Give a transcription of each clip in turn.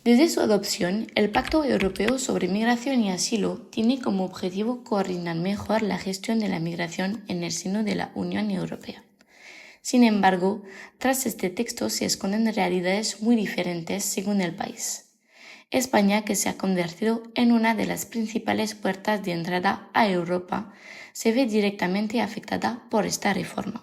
Desde su adopción, el Pacto Europeo sobre Migración y Asilo tiene como objetivo coordinar mejor la gestión de la migración en el seno de la Unión Europea. Sin embargo, tras este texto se esconden realidades muy diferentes según el país. España, que se ha convertido en una de las principales puertas de entrada a Europa, se ve directamente afectada por esta reforma.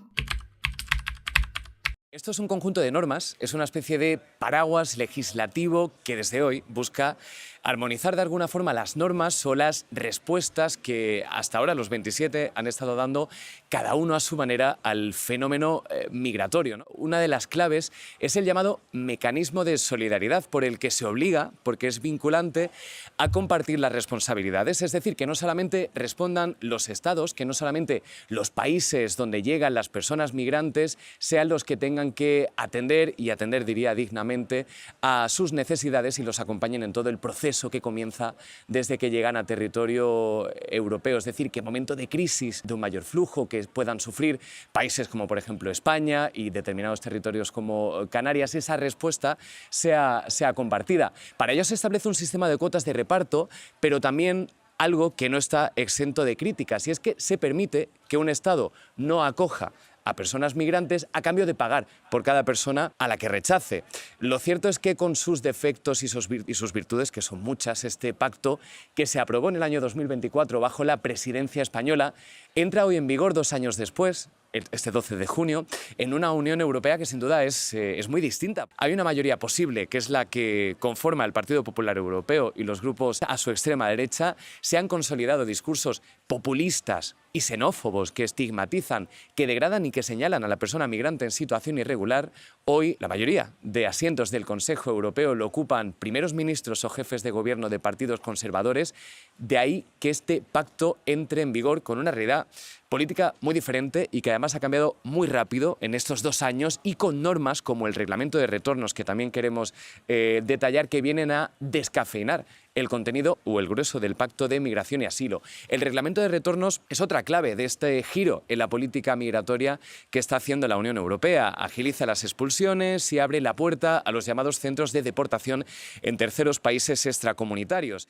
Esto es un conjunto de normas, es una especie de paraguas legislativo que desde hoy busca armonizar de alguna forma las normas o las respuestas que hasta ahora los 27 han estado dando cada uno a su manera al fenómeno migratorio, ¿no? Una de las claves es el llamado mecanismo de solidaridad por el que se obliga, porque es vinculante, a compartir las responsabilidades. Es decir, que no solamente respondan los estados, que no solamente los países donde llegan las personas migrantes sean los que tengan que atender, y atender diría dignamente, a sus necesidades y los acompañen en todo el proceso que comienza desde que llegan a territorio europeo. Es decir, que en momento de crisis, de un mayor flujo que puedan sufrir países como por ejemplo España y determinados territorios como Canarias, esa respuesta sea compartida. Para ello se establece un sistema de cuotas de reparto, pero también algo que no está exento de críticas, y es que se permite que un Estado no acoja a personas migrantes a cambio de pagar por cada persona a la que rechace. Lo cierto es que con sus defectos y sus virtudes, que son muchas, este pacto que se aprobó en el año 2024 bajo la presidencia española, entra hoy en vigor 2 años después, este 12 de junio, en una Unión Europea que sin duda es muy distinta. Hay una mayoría posible, que es la que conforma el Partido Popular Europeo, y los grupos a su extrema derecha se han consolidado discursos populistas y xenófobos que estigmatizan, que degradan y que señalan a la persona migrante en situación irregular. Hoy la mayoría de asientos del Consejo Europeo lo ocupan primeros ministros o jefes de gobierno de partidos conservadores. De ahí que este pacto entre en vigor con una realidad política muy diferente y que además ha cambiado muy rápido en estos 2 años, y con normas como el reglamento de retornos, que también queremos detallar, que vienen a descafeinar el contenido o el grueso del Pacto de Migración y Asilo. El reglamento de retornos es otra clave de este giro en la política migratoria que está haciendo la Unión Europea. Agiliza las expulsiones y abre la puerta a los llamados centros de deportación en terceros países extracomunitarios.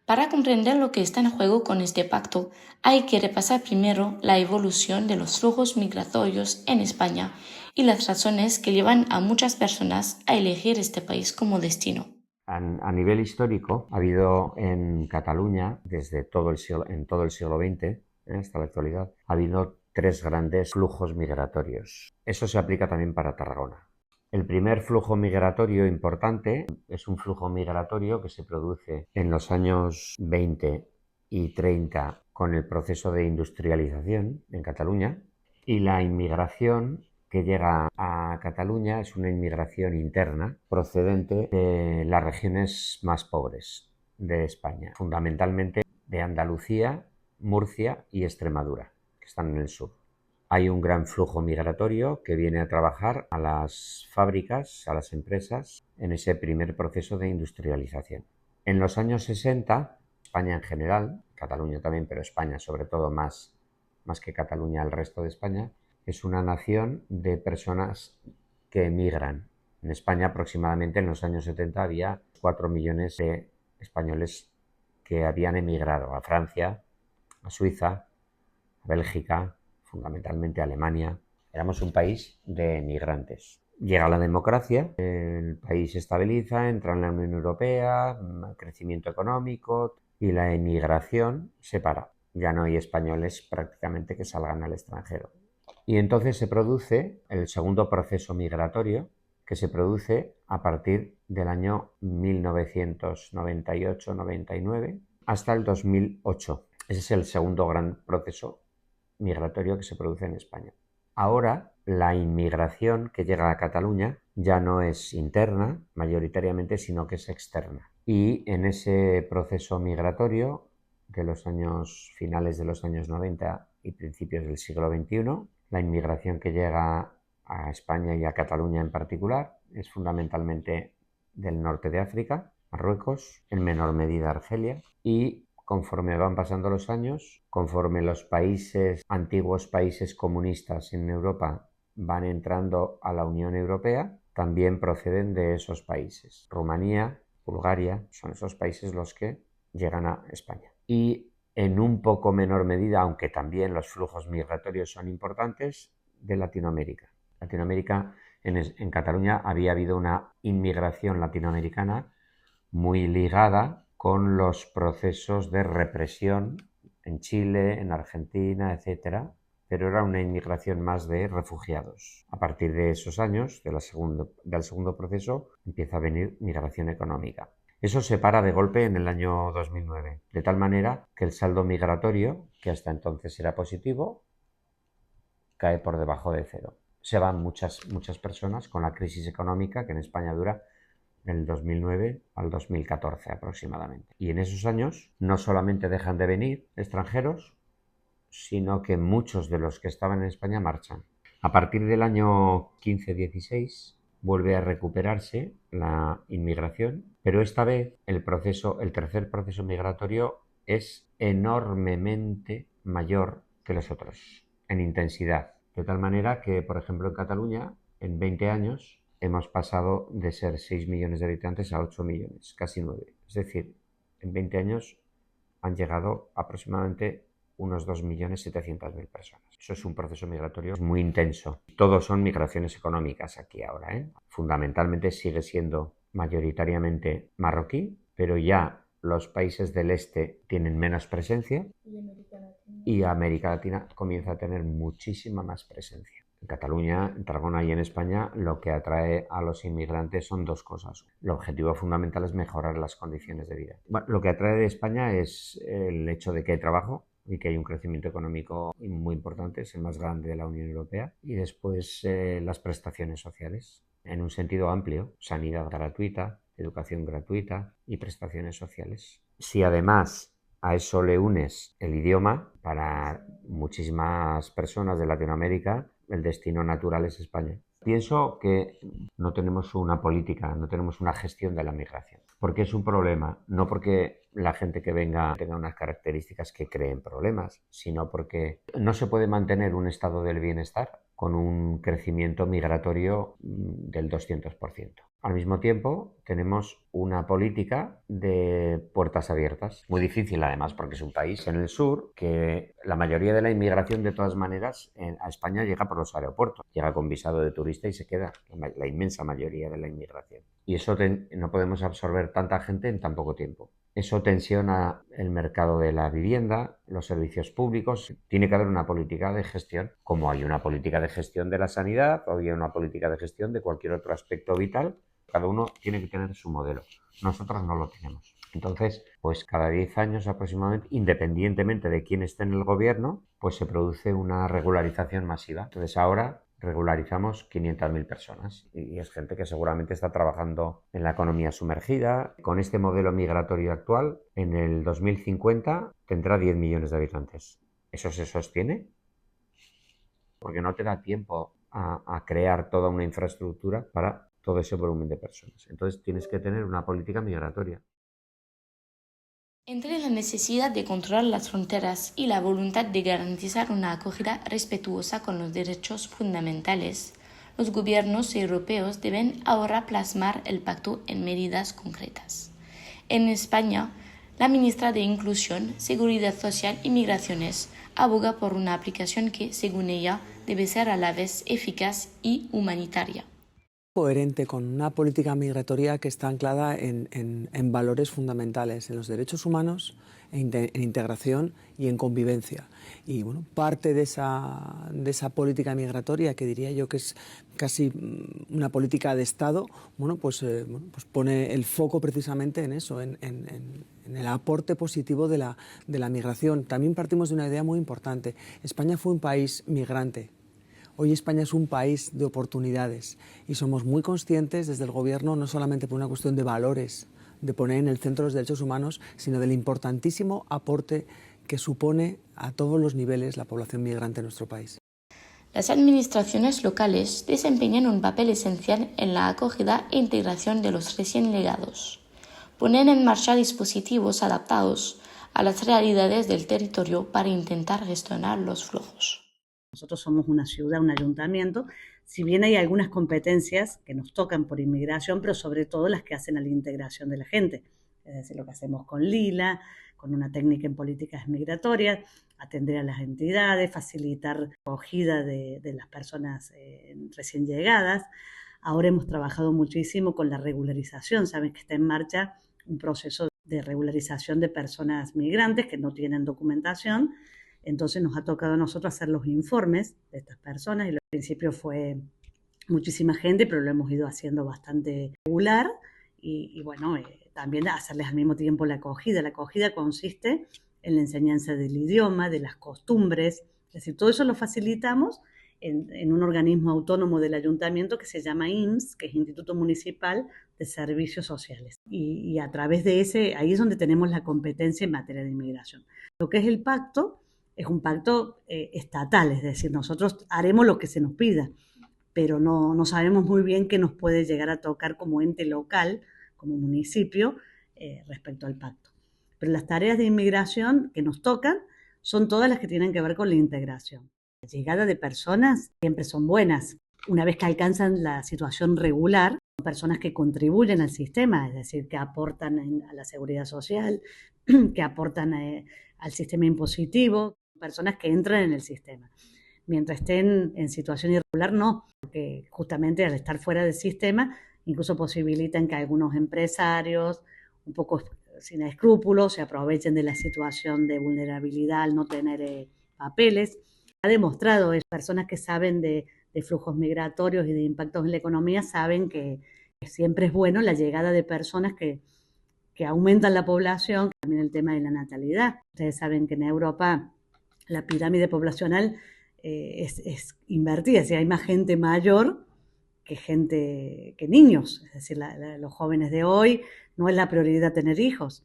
Para comprender lo que está en juego con este pacto, hay que repasar primero la evolución de los flujos migratorios en España y las razones que llevan a muchas personas a elegir este país como destino. A nivel histórico, ha habido en Cataluña, desde todo el siglo XX hasta la actualidad, ha habido 3 grandes flujos migratorios. Eso se aplica también para Tarragona. El primer flujo migratorio importante es un flujo migratorio que se produce en los años 20 y 30 con el proceso de industrialización en Cataluña, y la inmigración que llega a Cataluña es una inmigración interna procedente de las regiones más pobres de España, fundamentalmente de Andalucía, Murcia y Extremadura, que están en el sur. Hay un gran flujo migratorio que viene a trabajar a las fábricas, a las empresas, en ese primer proceso de industrialización. En los años 60, España en general, Cataluña también, pero España sobre todo más que Cataluña, el resto de España, es una nación de personas que emigran. En España aproximadamente en los años 70 había 4 millones de españoles que habían emigrado a Francia, a Suiza, a Bélgica, fundamentalmente a Alemania. Éramos un país de emigrantes. Llega la democracia, el país se estabiliza, entra en la Unión Europea, crecimiento económico, y la emigración se para. Ya no hay españoles prácticamente que salgan al extranjero. Y entonces se produce el segundo proceso migratorio, que se produce a partir del año 1998-99 hasta el 2008. Ese es el segundo gran proceso migratorio que se produce en España. Ahora, la inmigración que llega a Cataluña ya no es interna mayoritariamente, sino que es externa. Y en ese proceso migratorio de los finales de los años 90 y principios del siglo XXI, la inmigración que llega a España y a Cataluña en particular es fundamentalmente del norte de África, Marruecos, en menor medida Argelia, y conforme van pasando los años, conforme los antiguos países comunistas en Europa van entrando a la Unión Europea, también proceden de esos países. Rumanía, Bulgaria, son esos países los que llegan a España. Y en un poco menor medida, aunque también los flujos migratorios son importantes, de Latinoamérica. Latinoamérica, en Cataluña había habido una inmigración latinoamericana muy ligada con los procesos de represión en Chile, en Argentina, etcétera, pero era una inmigración más de refugiados. A partir de esos años, del segundo proceso, empieza a venir migración económica. Eso se para de golpe en el año 2009, de tal manera que el saldo migratorio, que hasta entonces era positivo, cae por debajo de cero. Se van muchas personas con la crisis económica que en España dura del 2009 al 2014 aproximadamente. Y en esos años no solamente dejan de venir extranjeros, sino que muchos de los que estaban en España marchan. A partir del año 15-16 vuelve a recuperarse la inmigración, pero esta vez el tercer proceso migratorio es enormemente mayor que los otros, en intensidad. De tal manera que, por ejemplo, en Cataluña, en 20 años, hemos pasado de ser 6 millones de habitantes a 8 millones, casi 9. Es decir, en 20 años han llegado aproximadamente unos 2.700.000 personas. Eso es un proceso migratorio muy intenso. Todos son migraciones económicas aquí ahora, ¿eh? Fundamentalmente sigue siendo mayoritariamente marroquí, pero ya los países del este tienen menos presencia y América Latina comienza a tener muchísima más presencia. En Cataluña, en Tarragona y en España, lo que atrae a los inmigrantes son dos cosas. El objetivo fundamental es mejorar las condiciones de vida. Bueno, lo que atrae de España es el hecho de que hay trabajo y que hay un crecimiento económico muy importante, es el más grande de la Unión Europea. Y después las prestaciones sociales, en un sentido amplio, sanidad gratuita, educación gratuita y prestaciones sociales. Si además a eso le unes el idioma, para muchísimas personas de Latinoamérica, el destino natural es España. Pienso que no tenemos una política, no tenemos una gestión de la migración, porque es un problema, no porque la gente que venga tenga unas características que creen problemas, sino porque no se puede mantener un estado del bienestar con un crecimiento migratorio del 200%. Al mismo tiempo, tenemos una política de puertas abiertas, muy difícil además, porque es un país en el sur que la mayoría de la inmigración de todas maneras a España llega por los aeropuertos, llega con visado de turista y se queda la inmensa mayoría de la inmigración. Y eso no podemos absorber tanta gente en tan poco tiempo. Eso tensiona el mercado de la vivienda, los servicios públicos. Tiene que haber una política de gestión, como hay una política de gestión de la sanidad o hay una política de gestión de cualquier otro aspecto vital. Cada uno tiene que tener su modelo. Nosotros no lo tenemos. Entonces, pues cada 10 años aproximadamente, independientemente de quién esté en el gobierno, pues se produce una regularización masiva. Entonces ahora regularizamos 500.000 personas y es gente que seguramente está trabajando en la economía sumergida. Con este modelo migratorio actual, en el 2050 tendrá 10 millones de habitantes. ¿Eso se sostiene? Porque no te da tiempo a crear toda una infraestructura para todo ese volumen de personas. Entonces tienes que tener una política migratoria. Entre la necesidad de controlar las fronteras y la voluntad de garantizar una acogida respetuosa con los derechos fundamentales, los gobiernos europeos deben ahora plasmar el pacto en medidas concretas. En España, la ministra de Inclusión, Seguridad Social y Migraciones aboga por una aplicación que, según ella, debe ser a la vez eficaz y humanitaria. Coherente con una política migratoria que está anclada en valores fundamentales, en los derechos humanos, en integración y en convivencia. Y bueno, parte de esa política migratoria, que diría yo que es casi una política de Estado, pues pone el foco precisamente en eso, en el aporte positivo de la migración. También partimos de una idea muy importante. España fue un país migrante. Hoy España es un país de oportunidades y somos muy conscientes desde el Gobierno, no solamente por una cuestión de valores, de poner en el centro los derechos humanos, sino del importantísimo aporte que supone a todos los niveles la población migrante en nuestro país. Las administraciones locales desempeñan un papel esencial en la acogida e integración de los recién llegados. Ponen en marcha dispositivos adaptados a las realidades del territorio para intentar gestionar los flujos. Nosotros somos una ciudad, un ayuntamiento si bien hay algunas competencias que nos tocan por inmigración, pero sobre todo las que hacen a la integración de la gente. Es decir, lo que hacemos con Lila, con una técnica en políticas migratorias, atender a las entidades, facilitar la acogida de las personas recién llegadas. Ahora hemos trabajado muchísimo con la regularización. Saben que está en marcha un proceso de regularización de personas migrantes que no tienen documentación. Entonces nos ha tocado a nosotros hacer los informes de estas personas y al principio fue muchísima gente, pero lo hemos ido haciendo bastante regular y bueno, también hacerles al mismo tiempo la acogida. La acogida consiste en la enseñanza del idioma, de las costumbres, es decir, todo eso lo facilitamos en un organismo autónomo del ayuntamiento que se llama IMSS, que es Instituto Municipal de Servicios Sociales. Y a través de ese, ahí es donde tenemos la competencia en materia de inmigración. Lo que es el pacto es un pacto estatal, es decir, nosotros haremos lo que se nos pida, pero no sabemos muy bien qué nos puede llegar a tocar como ente local, como municipio, respecto al pacto. Pero las tareas de inmigración que nos tocan son todas las que tienen que ver con la integración. La llegada de personas siempre son buenas. Una vez que alcanzan la situación regular, son personas que contribuyen al sistema, es decir, que aportan a la seguridad social, que aportan al sistema impositivo, personas que entran en el sistema. Mientras estén en situación irregular, no, porque justamente al estar fuera del sistema, incluso posibilitan que algunos empresarios, un poco sin escrúpulos, se aprovechen de la situación de vulnerabilidad al no tener papeles. Ha demostrado, personas que saben de flujos migratorios y de impactos en la economía, saben que siempre es bueno la llegada de personas que aumentan la población, también el tema de la natalidad. Ustedes saben que en Europa la pirámide poblacional es invertida, es decir, hay más gente mayor que niños, es decir, los jóvenes de hoy no es la prioridad tener hijos.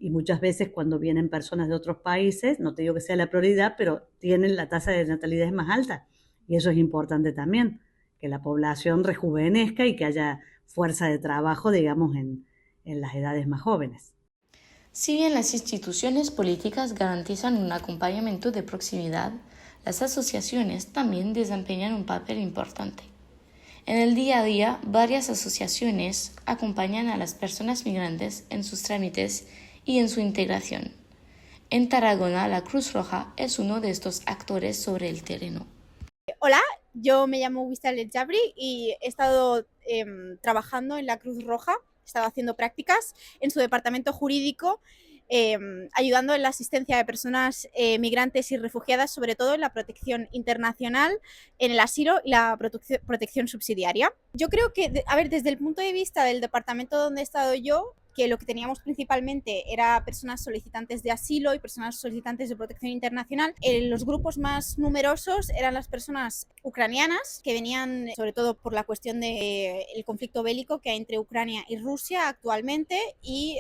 Y muchas veces cuando vienen personas de otros países, no te digo que sea la prioridad, pero tienen la tasa de natalidad más alta. Y eso es importante también, que la población rejuvenezca y que haya fuerza de trabajo, digamos, en las edades más jóvenes. Si bien las instituciones políticas garantizan un acompañamiento de proximidad, las asociaciones también desempeñan un papel importante. En el día a día, varias asociaciones acompañan a las personas migrantes en sus trámites y en su integración. En Tarragona, la Cruz Roja es uno de estos actores sobre el terreno. Hola, yo me llamo Wistal El Jabri y he estado trabajando en la Cruz Roja, he estado haciendo prácticas en su departamento jurídico, ayudando en la asistencia de personas migrantes y refugiadas, sobre todo en la protección internacional, en el asilo y la protección subsidiaria. Yo creo que, desde el punto de vista del departamento donde he estado yo, que lo que teníamos principalmente era personas solicitantes de asilo y personas solicitantes de protección internacional. Los grupos más numerosos eran las personas ucranianas, que venían sobre todo por la cuestión del conflicto bélico que hay entre Ucrania y Rusia actualmente, y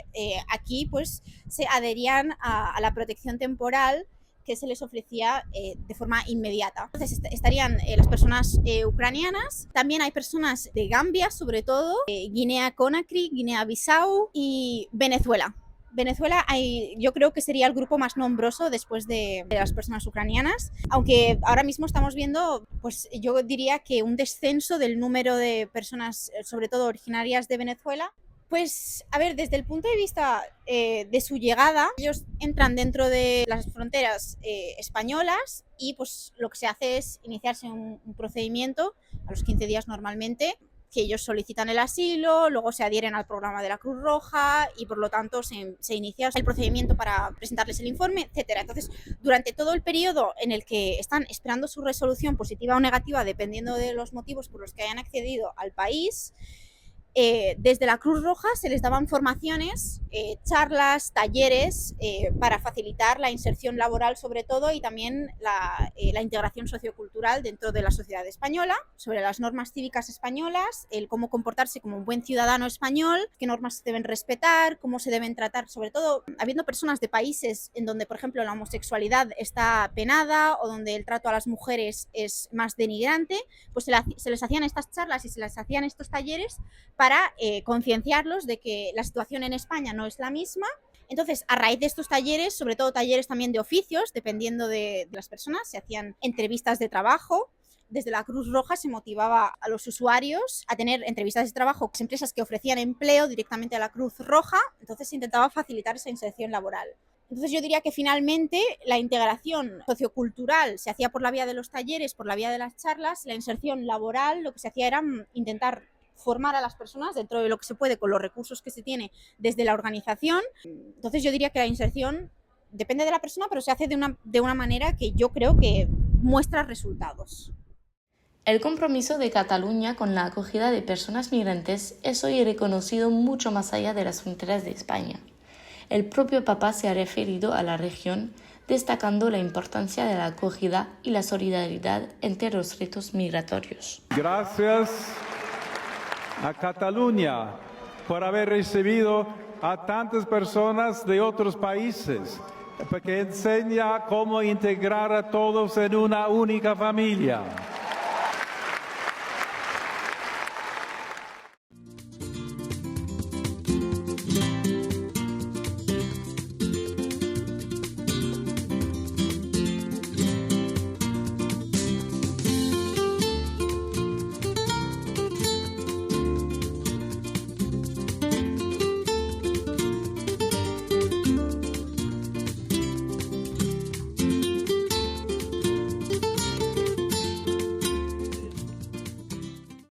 aquí pues se adherían a la protección temporal que se les ofrecía de forma inmediata. Entonces estarían las personas ucranianas, también hay personas de Gambia, sobre todo, Guinea-Conakry, Guinea-Bissau y Venezuela. Venezuela yo creo que sería el grupo más nombroso después de las personas ucranianas, aunque ahora mismo estamos viendo, pues yo diría que un descenso del número de personas, sobre todo originarias de Venezuela. Pues, desde el punto de vista de su llegada, ellos entran dentro de las fronteras españolas y pues lo que se hace es iniciarse un procedimiento a los 15 días normalmente, que ellos solicitan el asilo, luego se adhieren al programa de la Cruz Roja y por lo tanto se inicia el procedimiento para presentarles el informe, etcétera. Entonces, durante todo el periodo en el que están esperando su resolución positiva o negativa, dependiendo de los motivos por los que hayan accedido al país, desde la Cruz Roja se les daban formaciones, charlas, talleres para facilitar la inserción laboral sobre todo y también la integración sociocultural dentro de la sociedad española, sobre las normas cívicas españolas, el cómo comportarse como un buen ciudadano español, qué normas se deben respetar, cómo se deben tratar, sobre todo habiendo personas de países en donde, por ejemplo, la homosexualidad está penada o donde el trato a las mujeres es más denigrante, pues se les hacían estas charlas y se les hacían estos talleres para concienciarlos de que la situación en España no es la misma. Entonces, a raíz de estos talleres, sobre todo talleres también de oficios, dependiendo de las personas, se hacían entrevistas de trabajo, desde la Cruz Roja se motivaba a los usuarios a tener entrevistas de trabajo con empresas que ofrecían empleo directamente a la Cruz Roja, entonces se intentaba facilitar esa inserción laboral. Entonces yo diría que finalmente la integración sociocultural se hacía por la vía de los talleres, por la vía de las charlas, la inserción laboral lo que se hacía era intentar formar a las personas dentro de lo que se puede con los recursos que se tiene desde la organización. Entonces yo diría que la inserción depende de la persona, pero se hace de una manera que yo creo que muestra resultados. El compromiso de Cataluña con la acogida de personas migrantes es hoy reconocido mucho más allá de las fronteras de España. El propio Papa se ha referido a la región, destacando la importancia de la acogida y la solidaridad entre los retos migratorios. Gracias a Cataluña por haber recibido a tantas personas de otros países, porque enseña cómo integrar a todos en una única familia.